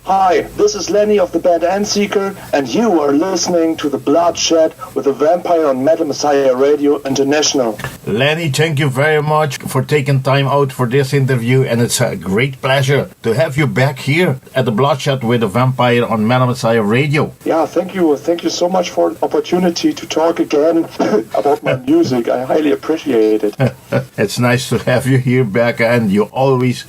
Hi, this is Lenny of the band Endseeker, and you are listening to The Bloodshed with the Vampire on Metal Messiah Radio International. Lenny, thank you very much for taking time out for this interview, and it's a great pleasure to have you back here at The Bloodshed with the Vampire on Metal Messiah Radio. Yeah, thank you. Thank you so much for the opportunity to talk again about my music. I highly appreciate it. It's nice to have you here back, and you're always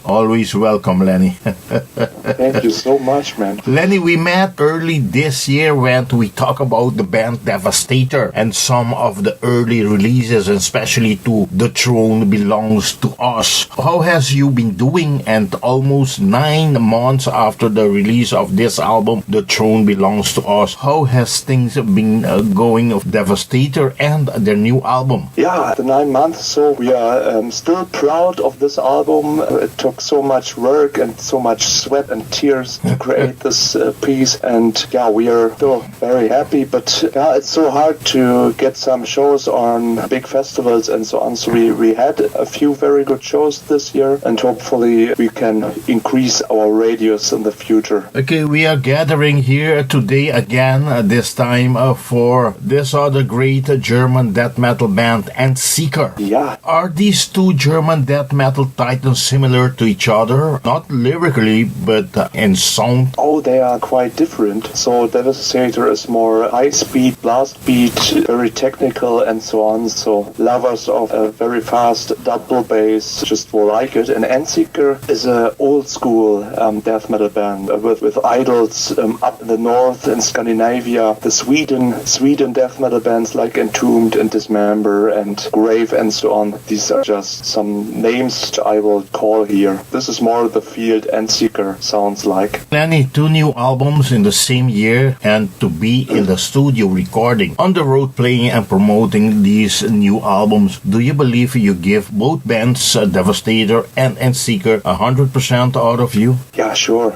welcome, Lenny. Thank you so much, man. Lenny, we met early this year when we talk about the band Devastator and some of the early releases, and especially to The Throne Belongs to Us. How has you been doing? And almost 9 months after the release of this album, The Throne Belongs to Us, how has things been going of Devastator and their new album? Yeah, the 9 months, so we are still proud of this album. It took so much work and so much sweat and tears to create this piece, and yeah, we are still very happy, but yeah, it's so hard to get some shows on big festivals and so on, so we had a few very good shows this year, and hopefully we can increase our radius in the future. Okay, we are gathering here today again, this time for this other great German death metal band, Endseeker. Yeah. Are these two German death metal titans similar to each other? Not lyrically, but in sound? Oh, they are quite different. So Devastator is more high-speed, blast beat, very technical and so on. So lovers of a very fast double bass just will like it. And Endseeker is an old-school death metal band with idols up in the north in Scandinavia. The Sweden death metal bands like Entombed and Dismember and Grave and so on. These are just some names I will call here. This is more the field Endseeker sounds like. Lenny, 2 new albums in the same year, and to be in the studio recording, on the road playing and promoting these new albums, do you believe you give both bands, Devastator and Endseeker, 100% out of you? Yeah, sure.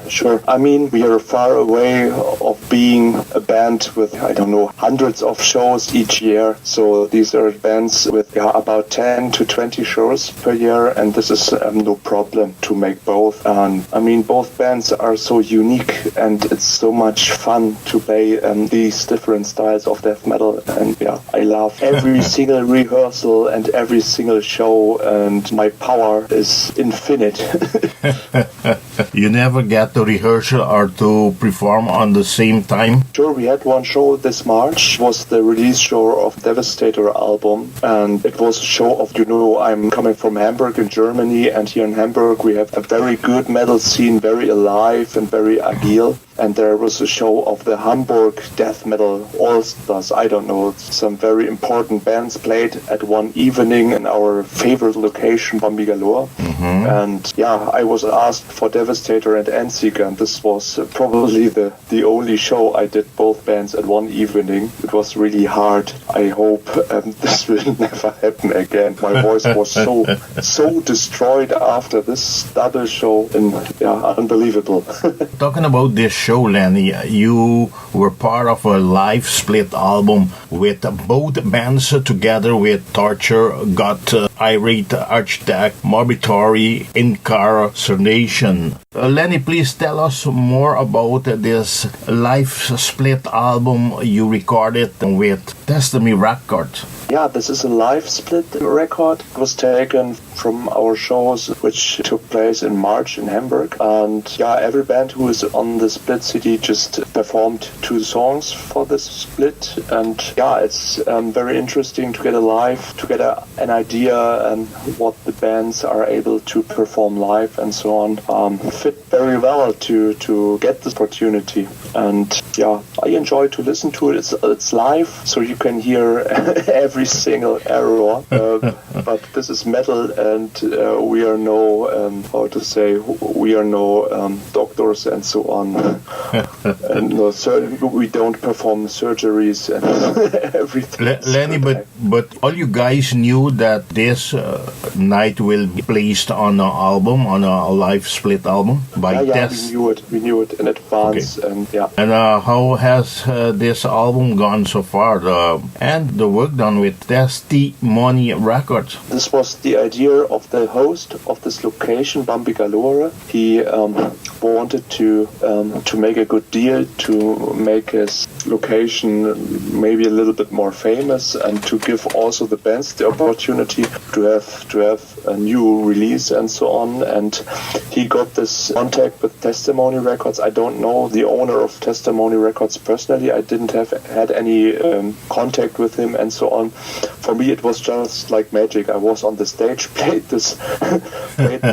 I mean, we are far away of being a band with, I don't know, hundreds of shows each year. So these are bands with about 10 to 20 shows per year, and this is no problem to make both. I mean, both bands are so unique, and it's so much fun to play these different styles of death metal. And yeah, I love every single rehearsal and every single show, and my power is infinite. You never get to rehearsal or to perform on the same time? Sure, we had one show this March. It was the release show of Devastator album, and it was a show of, I'm coming from Hamburg in Germany, and here in Hamburg we have a very good metal scene, very alive and very agile. And there was a show of the Hamburg death metal all-stars. I don't know, some very important bands played at one evening in our favorite location, Bambi Galore. Mm-hmm. And I was asked for Devastator and Endseeker, and this was probably the only show I did both bands at one evening. It was really hard. I hope this will never happen again. My voice was so destroyed after this double show, and unbelievable. Talking about this show, Lenny, you were part of a live split album with both bands together with Torture, Got Irate, Architect, Morbitory, Incarceration. Lenny, please tell us more about this live split album you recorded with TMB Records. Yeah, this is a live split record. It was taken from our shows which took place in March in Hamburg. And every band who is on the split CD just performed 2 songs for this split. And it's very interesting to get an idea and what the bands are able to perform live and so on. Fit very well to get this opportunity. And I enjoy to listen to it. It's live, so you can hear every single error. But this is metal, and we are no doctors and so on. And we don't perform surgeries and everything. Lenny, but all you guys knew that this night will be placed on an album, on a live split album by Test? We knew it in advance. Okay. And how has this album gone so far? And the work done with Testimony Records. This was the idea of the host of this location, Bambi Galore. He wanted to make a good deal, to make his location maybe a little bit more famous, and to give also the bands the opportunity to have a new release and so on. And he got this contact with Testimony Records. I don't know the owner of Testimony Records personally. I didn't had any contact with him and so on. For me, it was just like magic. I was on the stage, played these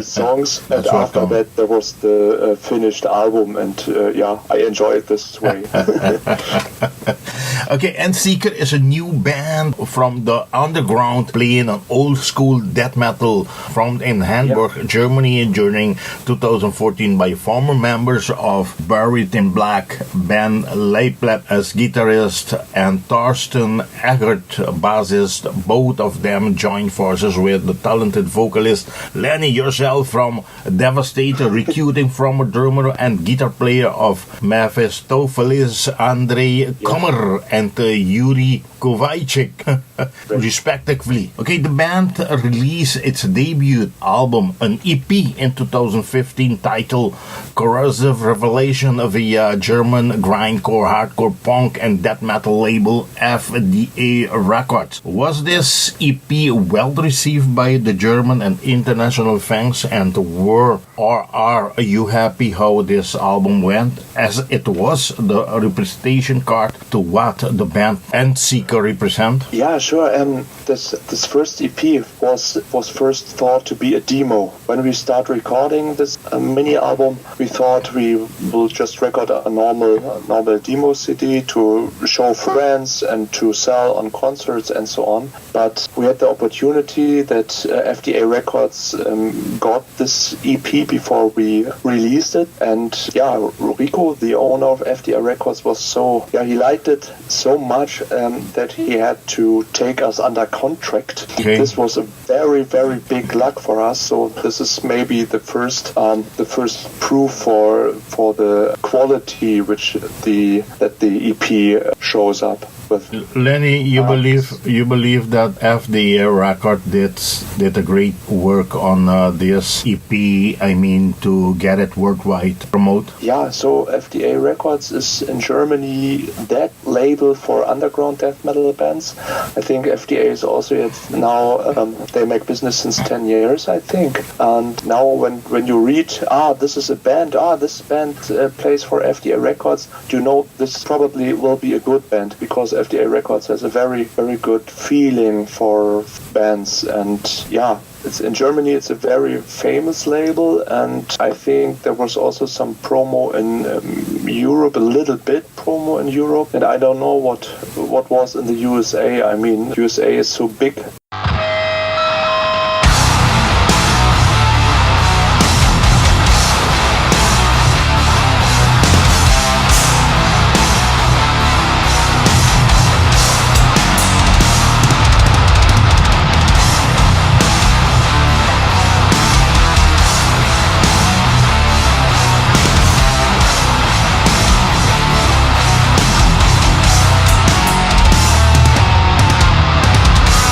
songs, and after that there was the finished album, and I enjoy it this way. Okay, Endseeker is a new band from the underground, playing an old school death metal from in Hamburg, Germany, during 2014 by former members of Buried in Black, Ben Liepelt as guitarist and Torsten Eggert, bassist. Both of them joined forces with the talented vocalist Lenny, yourself from Devastator, recruiting from a drummer and guitar player of Mephistopheles, André, Kummer, and Yuri Kowalczyk, respectively. Okay, the band released its debut album, an EP, in 2015 titled Corrosive Revelation via German grindcore, hardcore punk and death metal label F.D.A. Records. Was this EP well received by the German and international fans, and are you happy how this album went, as it was the representation card to what the band Endseeker represent? Yeah, sure. This first EP was first thought to be a demo. When we start recording this mini album, we thought we will just record a normal demo CD to show friends and to sell on concerts and so on. But we had the opportunity that F.D.A. Records got this EP before we released it, and Rico, the owner of F.D.A. Records, was he liked it so much that he had to take us under contract. Okay. This was a very, very big luck for us. So this is maybe the first proof for the quality that the EP shows up. with. Lenny, you believe that F.D.A. record did a great work on this EP. I mean, to get it worldwide promote. Yeah, so F.D.A. Records is in Germany that label for underground death metal bands. I think F.D.A. is also now they make business since 10 years, I think. And now when you read, this is a band, this band plays for F.D.A. Records, you know this probably will be a good band, because F.D.A. Records has a very, very good feeling for bands. And yeah, it's in Germany, it's a very famous label, and I think there was also some promo in Europe, a little bit promo in Europe, and I don't know what was in the USA. I mean, USA is so big.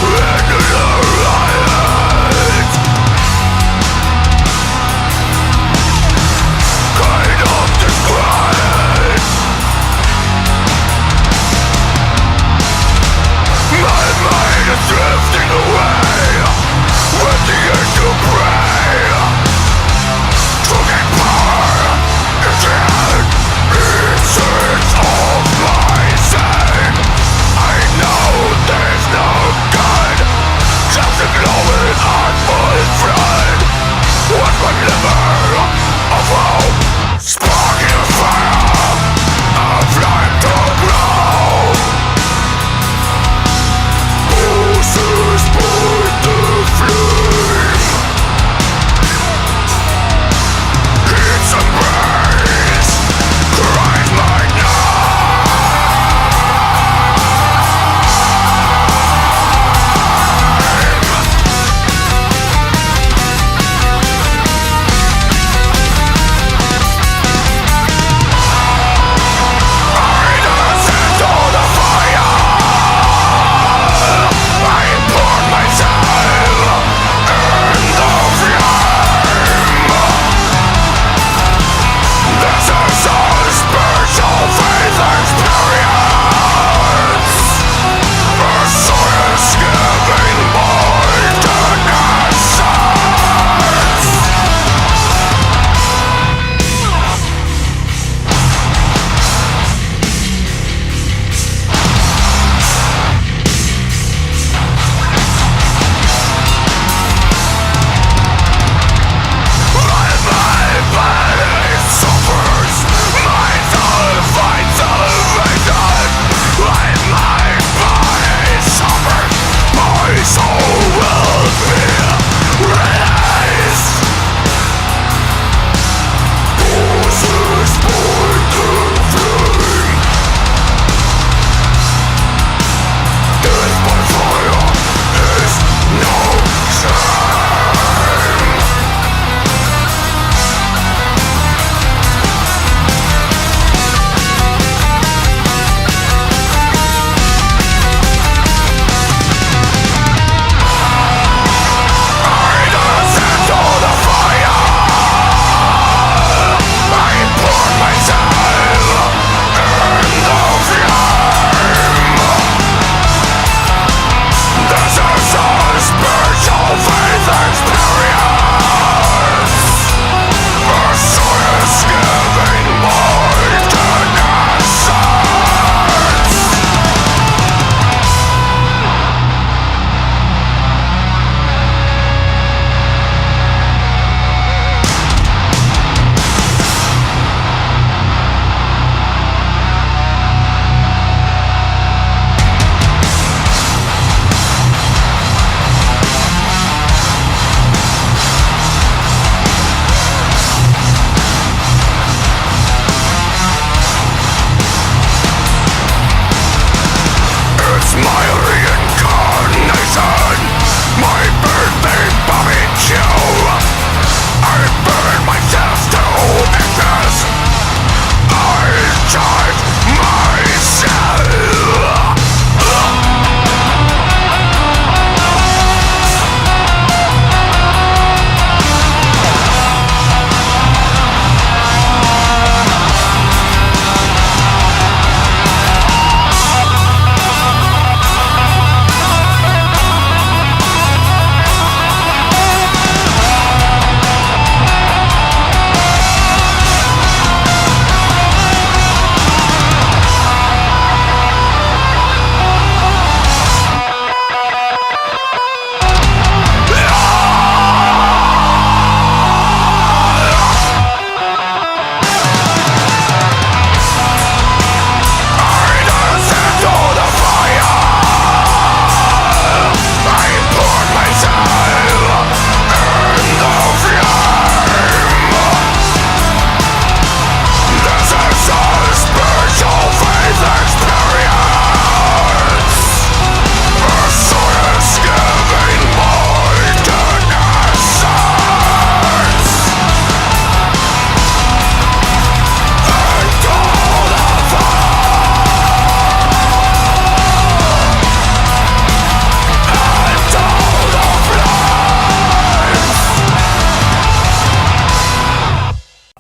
We're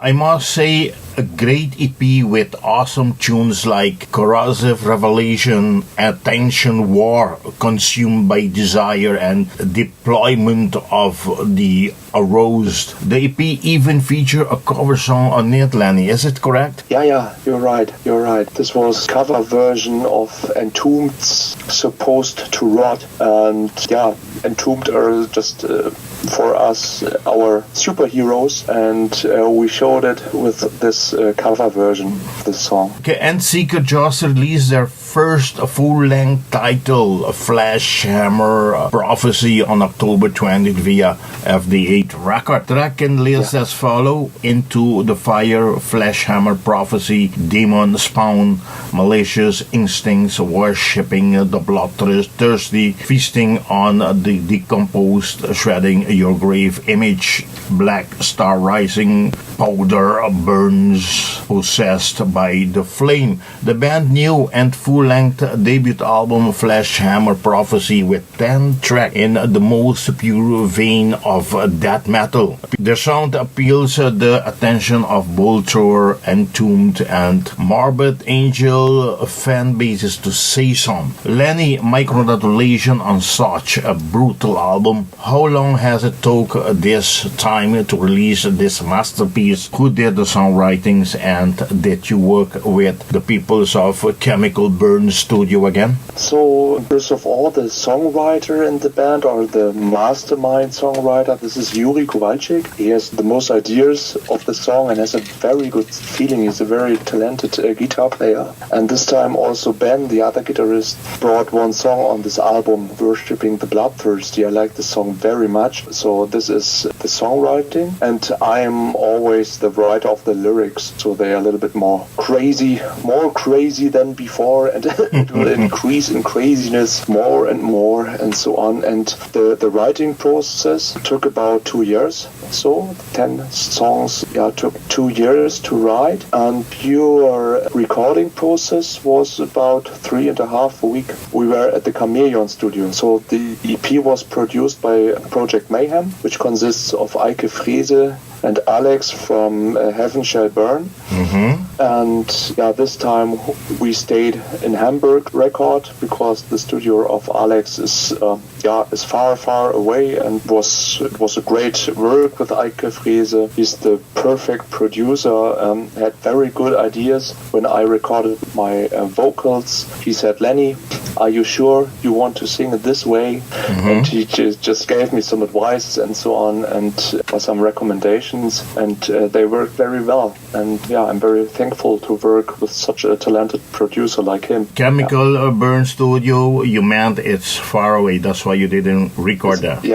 I must say, a great EP with awesome tunes like Corrosive Revelation, Attention War, Consumed by Desire, and Deployment of the Aroused. The EP even featured a cover song on it, Lenny. Is it correct? Yeah, you're right. This was cover version of Entombed's Supposed to Rot. And yeah, Entombed are just for us our superheroes, and we showed it with this cover version of this song. Okay, Endseeker just released their first full-length title, Flash Hammer Prophecy, on October 20th via F.D.A. record. Track and list as follow: Into the Fire, Flash Hammer Prophecy, Demon Spawn, Malicious Instincts, Worshipping the Bloodthirsty, Feasting on the Decomposed, Shredding Your Grave Image, Black Star Rising, Powder Burns, Possessed by the Flame. The band new and full-length debut album Flash Hammer Prophecy with 10 tracks in the most pure vein of death metal. Their sound appeals the attention of Bolt Thrower, Entombed, and Morbid Angel fan bases, to say some. Lenny, my congratulations on such a brutal album. How long has it took this time to release this masterpiece? Who did the songwritings, and did you work with the peoples of Chemical Burn Studio again? So, first of all, the songwriter in the band, or the mastermind songwriter, this is Yuri Kowalczyk. He has the most ideas of the song and has a very good feeling. He's a very talented guitar player. And this time also Ben, the other guitarist, brought one song on this album, Worshipping the Bloodthirsty. I like the song very much. So this is the songwriting, and I am always the writer of the lyrics, so they are a little bit more crazy than before, and it will increase in craziness more and more, and so on. And the writing process took about 2 years. So 10 songs took 2 years to write, and pure recording process was about 3.5 weeks. We were at the Chameleon studio. So the EP was produced by Project Mayhem, which consists of Eike Frese and Alex from Heaven Shall Burn. And this time we stayed in Hamburg record, because the studio of Alex is far away, and it was a great work with Eike Frese. He's the perfect producer, had very good ideas. When I recorded my vocals, he said, "Lenny, are you sure you want to sing it this way?" And he just gave me some advice and so on, and some recommendations, and they worked very well. And I'm very thankful to work with such a talented producer like him. Chemical Burn Studio, you meant it's far away, that's why you didn't record that.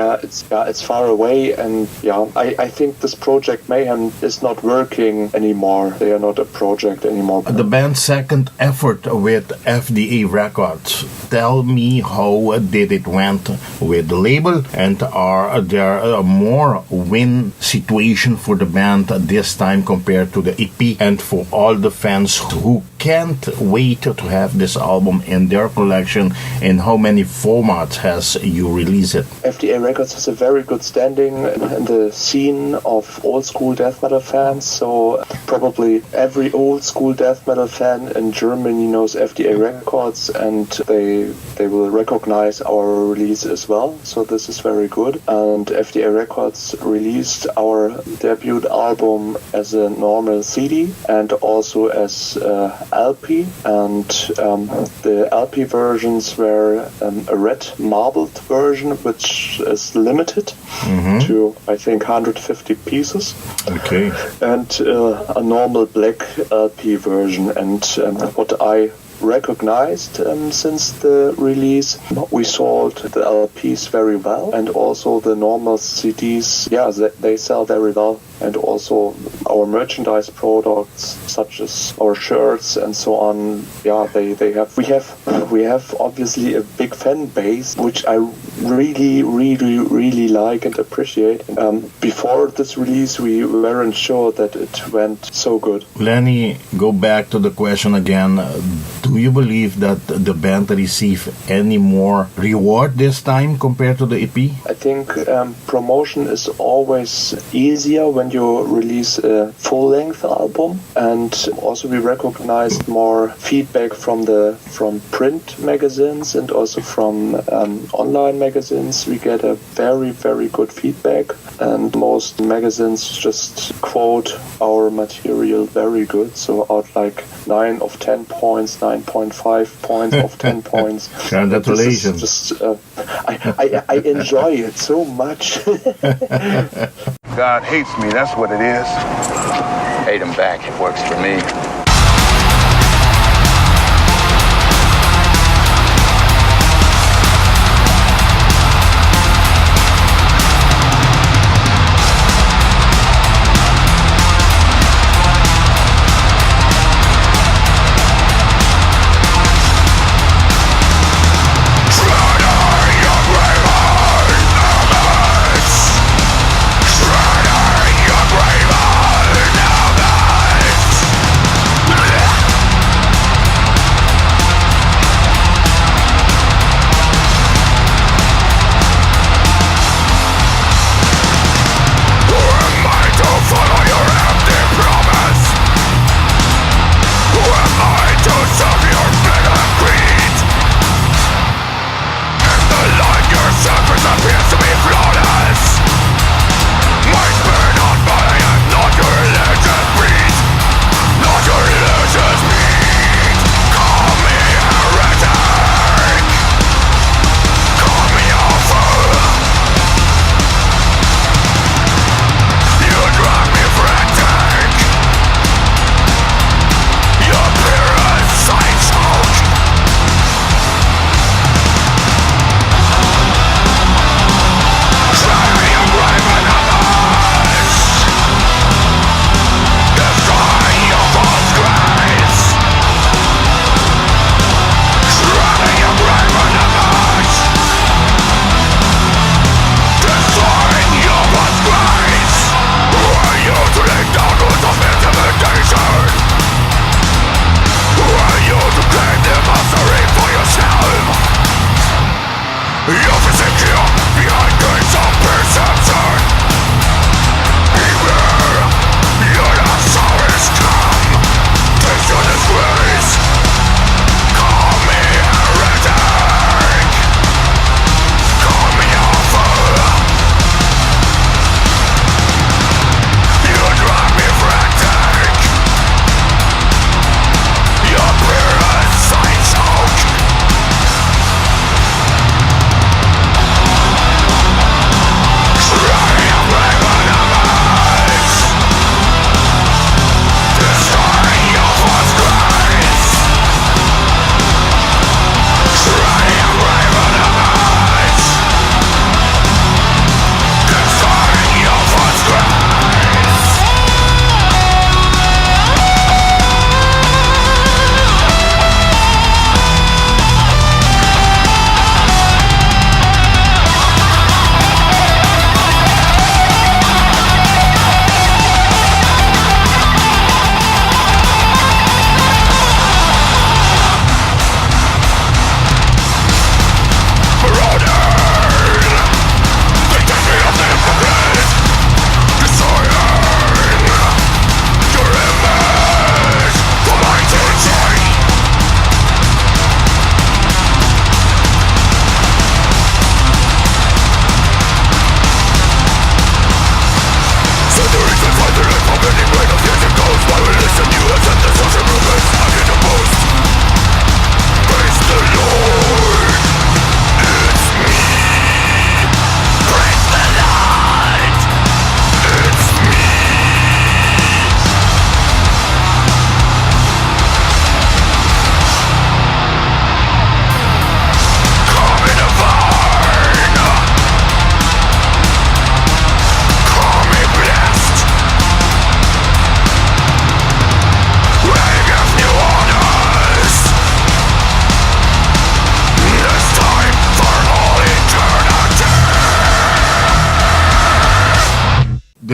It's far away, and I think this Project Mayhem is not working anymore. They are not a project anymore. The band's second effort with F.D.A. Records. Tell me, how did it went with the label, and are there a more win situation for the band this time compared to the EP, and for all the fans who can't wait to have this album in their collection? In how many formats has you released it? F.D.A. Records has a very good standing in the scene of old school death metal fans, so probably every old school death metal fan in Germany knows F.D.A. Records, and they will recognize our release as well, so this is very good. And F.D.A. Records released our debut album as a normal CD and also as LP, and the LP versions were a red marbled version, which is limited to, I think, 150 pieces. Okay. And a normal black LP version. And what I recognized since the release, we sold the LPs very well, and also the normal CDs, they sell very well. And also our merchandise products, such as our shirts and so on, we have obviously a big fan base, which I really like and appreciate. Before this release, we weren't sure that it went so good. Lenny, go back to the question again. Do you believe that the band receive any more reward this time compared to the EP? I think promotion is always easier when you release a full-length album, and also we recognized more feedback from print magazines and also from online magazines. We get a very, very good feedback, and most magazines just quote our material very good, so out like 9 of 10 points, 9.5 points of 10 points. Congratulations. Just, I enjoy it so much. God hates me, that's what it is. Hate him back, it works for me.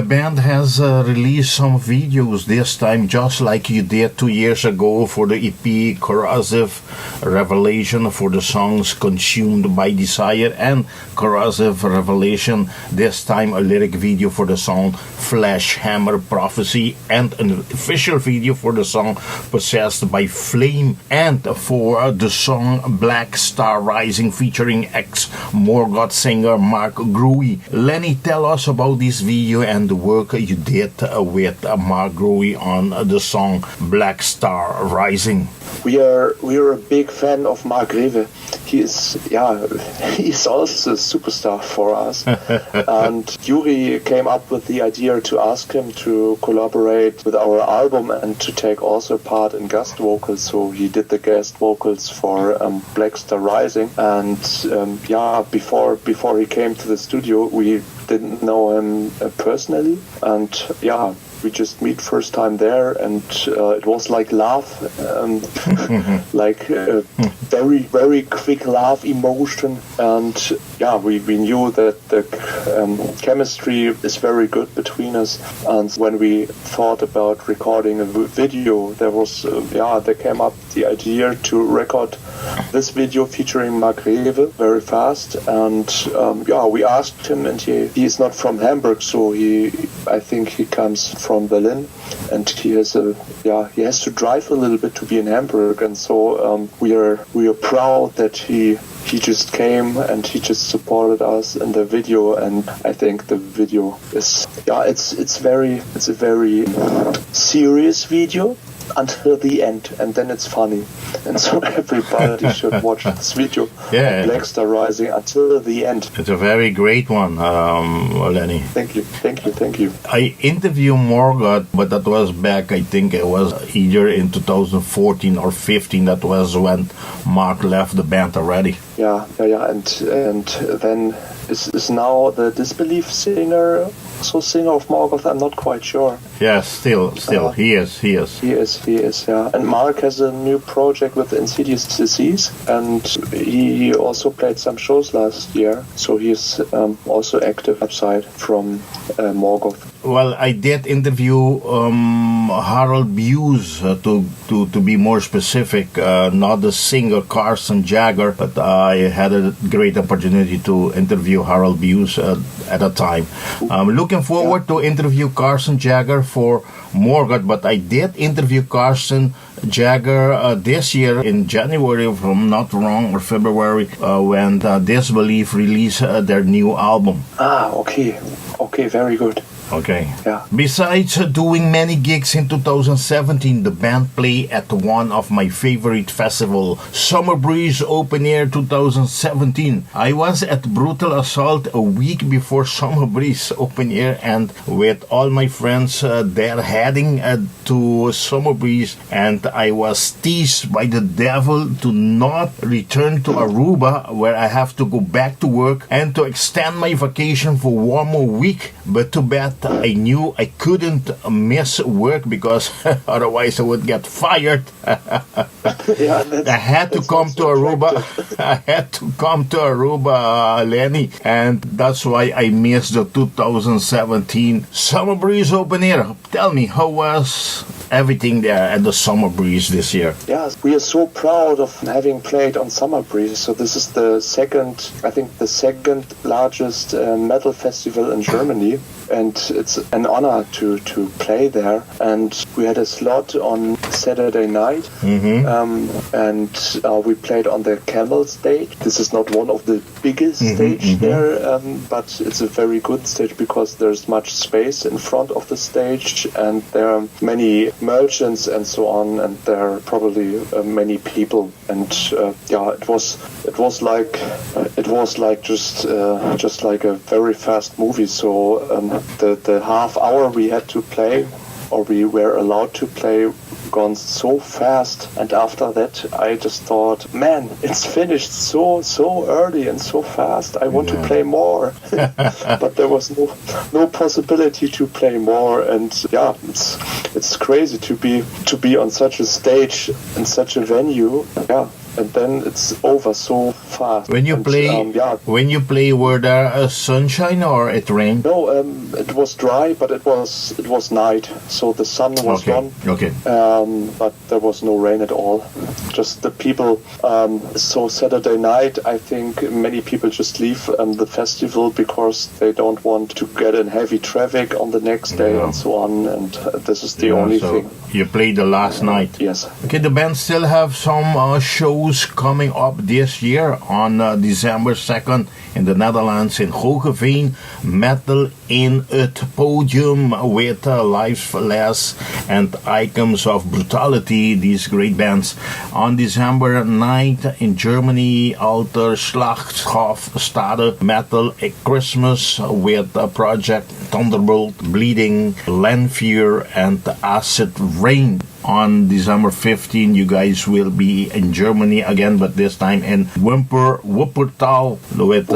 The band has released some videos this time, just like you did 2 years ago for the EP Corrosive Revelation for the songs Consumed by Desire and Corrosive Revelation. This time a lyric video for the song Flesh Hammer Prophecy and an official video for the song Possessed by Flame and for the song Black Star Rising featuring ex-Morgoth singer Mark Gruey. Lenny, tell us about this video and the work you did with Mark Gruey on the song Black Star Rising. We are a big fan of Mark Greve. He's also a superstar for us. And Yuri came up with the idea to ask him to collaborate with our album and to take also part in guest vocals. So he did the guest vocals for Black Star Rising. And before he came to the studio, we didn't know him personally. And we just meet first time there, and it was like love, like very, very quick love emotion. And we knew that the chemistry is very good between us. And when we thought about recording a video, there came up the idea to record this video featuring Mark Rewe very fast. And we asked him, and he is not from Hamburg, so I think he comes from Berlin, and he has to drive a little bit to be in Hamburg. And so we are proud that he just came and he just supported us in the video. And I think the video is it's a very serious video until the end, and then it's funny. And so everybody should watch this video, Black Star Rising, until the end. It's a very great one, Lenny. Thank you. I interviewed Morgoth, but that was back, I think it was either in 2014 or 15. That was when Mark left the band already. And then is now the Disbelief singer of Morgoth? I'm not quite sure. Yes, still, he is. He is. And Mark has a new project with Insidious Disease, and he also played some shows last year, so he's also active outside from Morgoth. Well, I did interview Harold Buse, to be more specific, not the singer Carson Jagger, but I had a great opportunity to interview Harold Buse at a time. I'm looking forward to interview Carson Jagger for Morgoth, but I did interview Carson Jagger this year in January, if I'm not wrong, or February, when Disbelief released their new album. Okay, very good. Okay. Yeah. Besides doing many gigs in 2017, the band played at one of my favorite festivals, Summer Breeze Open Air 2017. I was at Brutal Assault a week before Summer Breeze Open Air, and with all my friends there heading to Summer Breeze, and I was teased by the devil to not return to Aruba, where I have to go back to work, and to extend my vacation for one more week. But too bad, I knew I couldn't miss work because otherwise I would get fired. I had to come to Aruba. I had to come to Aruba, Lenny, and that's why I missed the 2017 Summer Breeze Open Air. Tell me, how was everything there at the Summer Breeze this year? Yes, we are so proud of having played on Summer Breeze. So this is the second largest metal festival in Germany, and it's an honor to play there. And we had a slot on Saturday night, and we played on the Camel stage. This is not one of the biggest stage there, but it's a very good stage because there's much space in front of the stage, and there are many merchants and so on, and there are probably many people. And it was like just like a very fast movie. So the half hour we had to play, or we were allowed to play, gone so fast. And after that I just thought, man, it's finished so early and so fast. I want to play more. But there was no possibility to play more. And it's crazy to be on such a stage in such a venue. and then it's over so fast. When you play, were there a sunshine or it rained? No, it was dry, but it was night, so the sun was gone. Okay. But there was no rain at all. Just the people. So Saturday night, I think many people just leave the festival because they don't want to get in heavy traffic on the next day and so on. And this is the only thing. You played the last night. Yes. Okay, the band still have some shows coming up this year on December 2nd in the Netherlands in Hogeveen. Metal in het Podium with Lifeless and Icons of Brutality, these great bands. On December 9th in Germany, Alter Schlachtschafstade Metal at Christmas with Project Thunderbolt, Bleeding, Lanfear and Acid Rain. On December 15, you guys will be in Germany again, but this time in Wuppertal with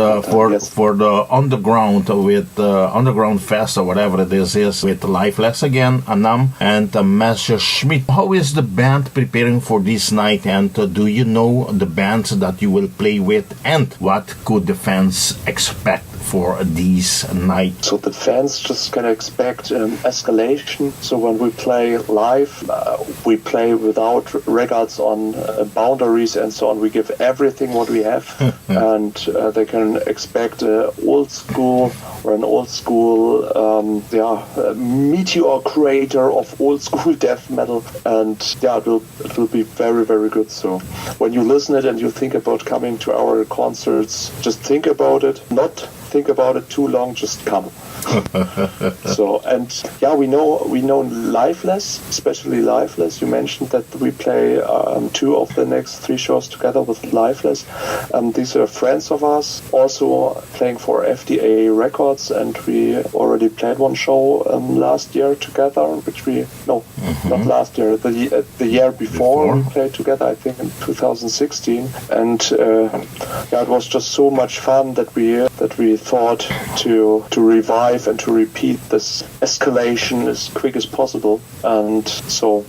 for the underground with Underground Fest or whatever this is with Lifeless again, Anam and Messerschmitt. How is the band preparing for this night, and do you know the bands that you will play with, and what could the fans expect for these night? So the fans just can expect escalation. So when we play live, we play without regards on boundaries and so on. We give everything what we have, and they can expect an old school meteor crater of old school death metal, and it will be very, very good. So when you listen it and you think about coming to our concerts, just think about it. Not think about it too long, just come. So, and we know Lifeless, especially Lifeless. You mentioned that we play 2 of the next 3 shows together with Lifeless. These are friends of us, also playing for F.D.A. Records, and we already played 1 show last year together, not last year, the year before we played together, I think in 2016, and it was just so much fun that we thought to revive and to repeat this escalation as quick as possible. And so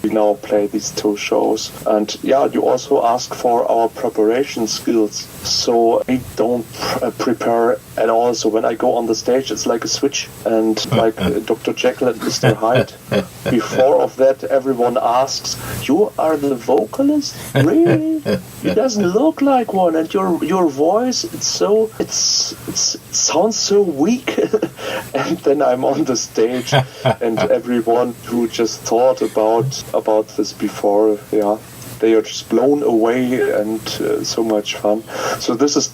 we now play these 2 shows. And you also ask for our preparation skills. So I don't prepare at all. So when I go on the stage, it's like a switch, and like Dr. Jekyll and Mr. Hyde. Before of that, everyone asks, "You are the vocalist? Really? It doesn't look like one, and your voice, it sounds so weak." And then I'm on the stage, and everyone who just thought about this before, they are just blown away, and so much fun. So this is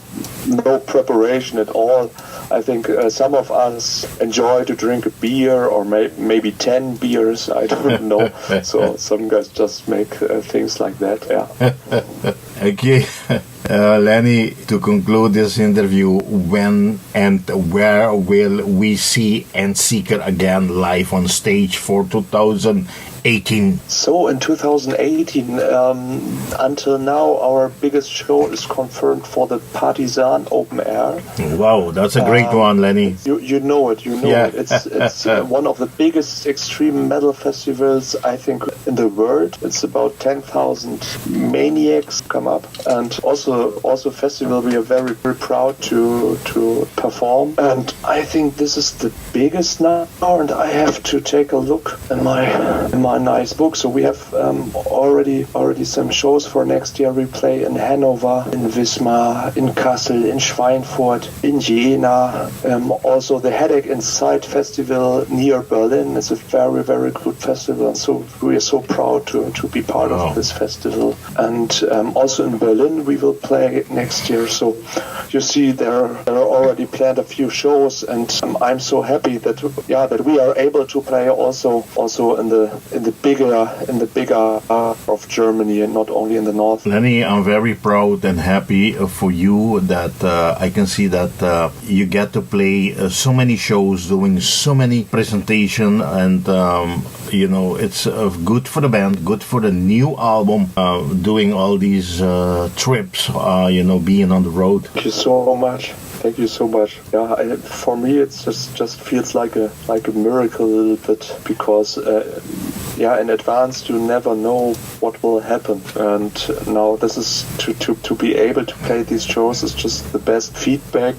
no preparation at all. I think some of us enjoy to drink a beer or maybe 10 beers, I don't know. So some guys just make things like that, Okay. Lenny, to conclude this interview, when and where will we see Endseeker again live on stage for 2018? So in 2018, until now, our biggest show is confirmed for the Partisan Open Air. Wow, that's a great one, Lenny. You know it. It's one of the biggest extreme metal festivals, I think, in the world. It's about 10,000 maniacs come up, and also festival we are very, very proud to perform. And I think this is the biggest now, and I have to take a look in my nice book. So we have already some shows for next year. We play in Hanover, in Wismar, in Kassel, in Schweinfurt, in Jena. Also the Headache Inside Festival near Berlin. It's a very, very good festival, and so we are so proud to be part of this festival. And also in Berlin we will play next year. So you see there are already planned a few shows, and I'm so happy that we are able to play also in the bigger of Germany, and not only in the north. Lenny, I'm very proud and happy for you that I can see that you get to play so many shows, doing so many presentations, and it's good for the band, good for the new album, doing all these trips, being on the road. Thank you so much. Thank you so much. For me, it just feels like a miracle a little bit, because in advance you never know what will happen. And now this is to be able to play these shows is just the best feedback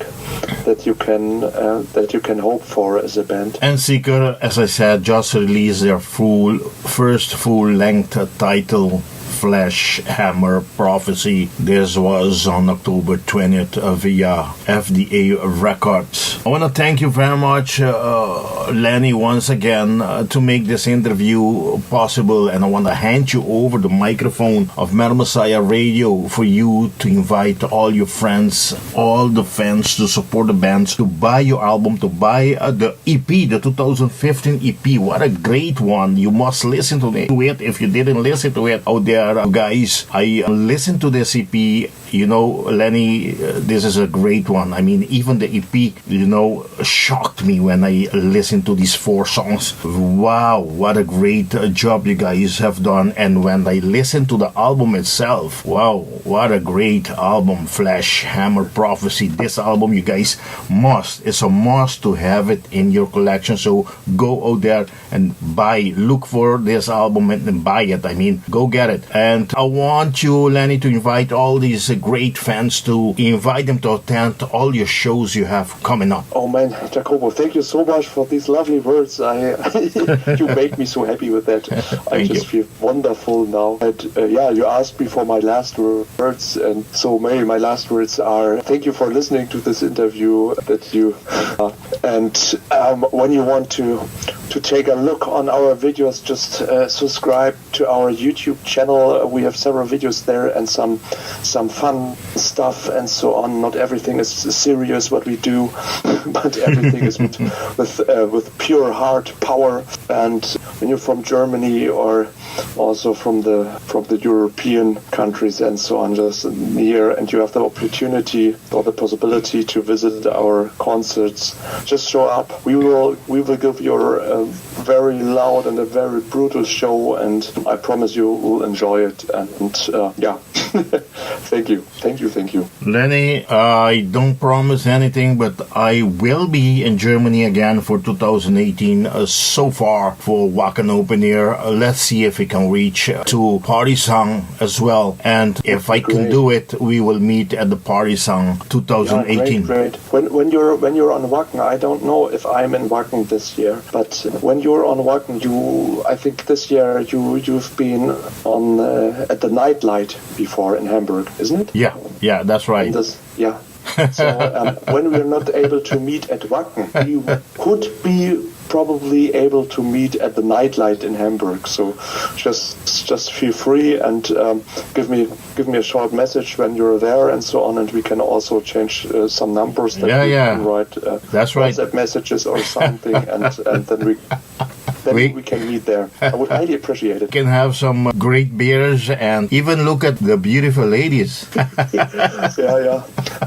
that you can hope for as a band. Endseeker, as I said, just released their first full-length title, Flesh Hammer Prophecy. This was on October 20th via F.D.A. Records. I want to thank you very much, Lenny, once again to make this interview possible, and I want to hand you over the microphone of Metal Messiah Radio for you to invite all your friends, all the fans to support the bands, to buy your album, to buy the EP, the 2015 EP. What a great one. You must listen to it if you didn't listen to it out there. Guys, I listened to this EP. You know, Lenny, this is a great one. I mean, even the EP, shocked me when I listened to these 4 songs. Wow, what a great job you guys have done. And when I listened to the album itself, wow, what a great album, Flesh Hammer Prophecy. This album, you guys it's a must to have it in your collection. So go out there and look for this album and buy it. I mean, go get it. And I want you, Lenny, to invite all these great fans to invite them to attend all your shows you have coming up. Oh man, Jacobo, thank you so much for these lovely words. You make me so happy with that. I just feel wonderful now. And you asked me for my last words, and so maybe my last words are: thank you for listening to this interview. When you want to take a look on our videos, just subscribe to our YouTube channel. We have several videos there and some fun stuff and so on. Not everything is serious what we do, but everything is with pure heart power. And when you're from Germany or also from the European countries and so on, just near, and you have the opportunity or the possibility to visit our concerts, just show up. We will give you a very loud and a very brutal show, and I promise you will enjoy it. And thank you. Lenny, I don't promise anything, but I will be in Germany again for 2018 so far for Wacken Open Air. Let's see if we can reach to Party Song as well, and if I can do it, we will meet at the Party Song 2018. Great. When you're on Wacken, I don't know if I'm in Wacken this year, but when you're on Wacken, I think this year you've been on at the Nightlight before in Hamburg, isn't it? Yeah, that's right. So when we're not able to meet at Wacken, we could be probably able to meet at the Nightlight in Hamburg. So just feel free and give me a short message when you're there and so on, and we can also change some numbers that we can write that's right. WhatsApp messages or something, and then we can meet there. I would highly appreciate it. We can have some great beers and even look at the beautiful ladies.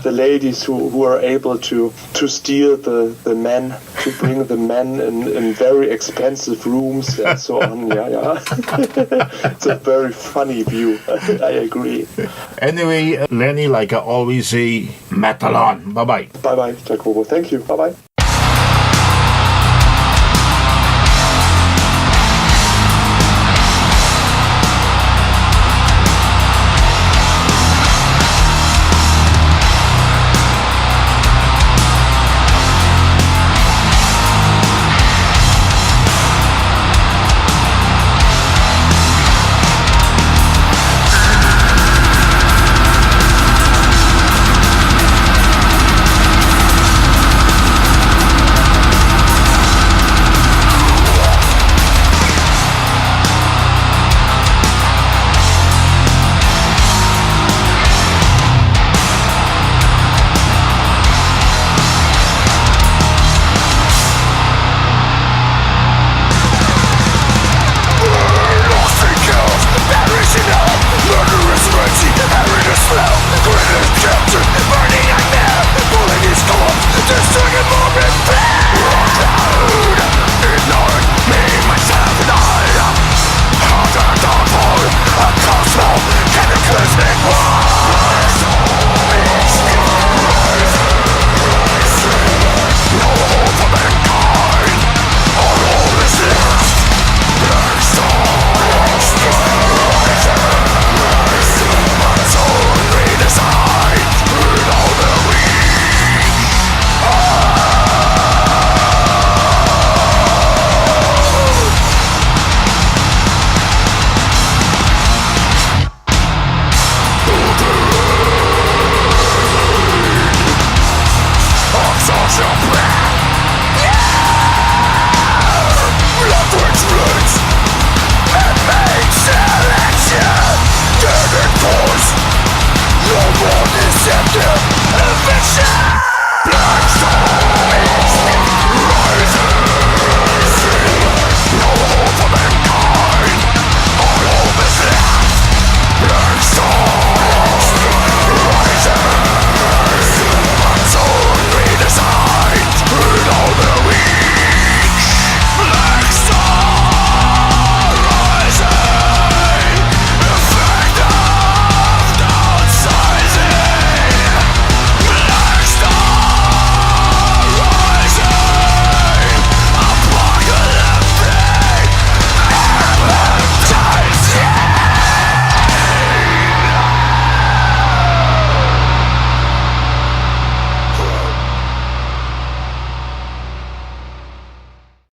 The ladies who are able to steal the men, to bring the men in very expensive rooms and so on. It's a very funny view. I agree. Anyway, Lenny, like I always say, metal on. Bye-bye. Bye-bye, Jacobo. Thank you. Bye-bye. Eviction!